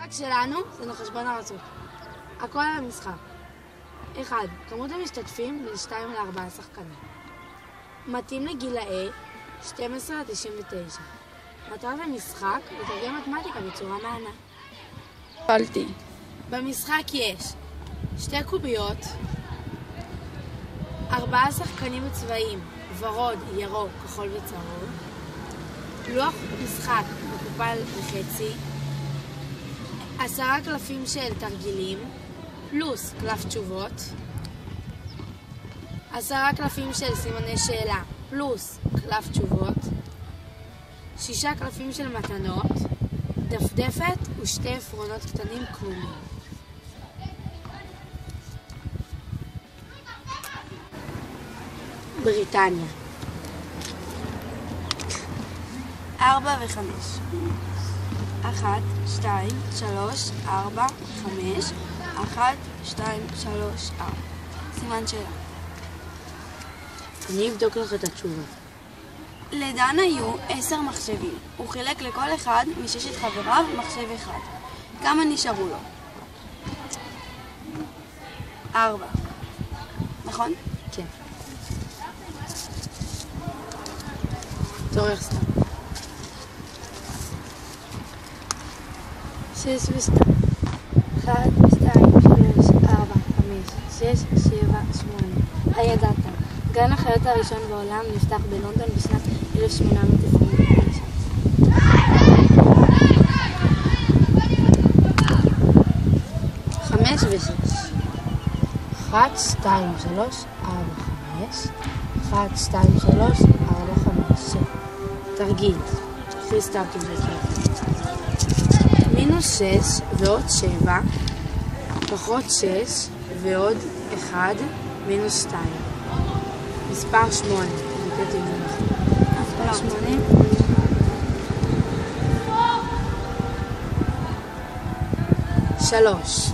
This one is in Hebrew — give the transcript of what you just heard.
המשחק שלנו זה לחשבון הרצות. הכל על המשחק. 1. כמות המשתתפים בין 2 ל-4 שחקנים. מתאים לגילאי 12 עד 99. מטרת המשחק לתרגם מתמטיקה בצורה מהנה. שאלתי. במשחק יש 2 קוביות, 4 שחקנים בצבעים ורוד, ירוק, כחול וצהוב, לוח משחק מקופל בחצי, 10 קלפים של תרגילים פלוס קלף תשובות, 10 קלפים של סימני שאלה פלוס קלף תשובות, 6 קלפים של מתנות, דפדפת ו2 עפרונות קטנים כלומים. בריטניה 4 ו-5 1, 2, 3, 4, 5 1, 2, 3, 4 סימן שאלה. אני אבדוק לך את התשובה. לדן היו 10 מחשבים. הוא חילק לכל אחד מששת חבריו מחשב אחד. כמה נשארו לו? 4. נכון? כן. תורך סתם. 6 ו-2 1, 2, 3, 4, 5, 6, 7, 8 הידעת. גן החיות הראשון בעולם נפתח בלונדון בשנת 1829. 5 ו-6 1, 2, 3, 4, 5 1, 2, 3, 4, 5 תרגיל. הכי סתרתי בקרב. מינוס 6 ועוד 7 פחות 6 ועוד 1 מינוס 2. מספר 8. מספר 8. 3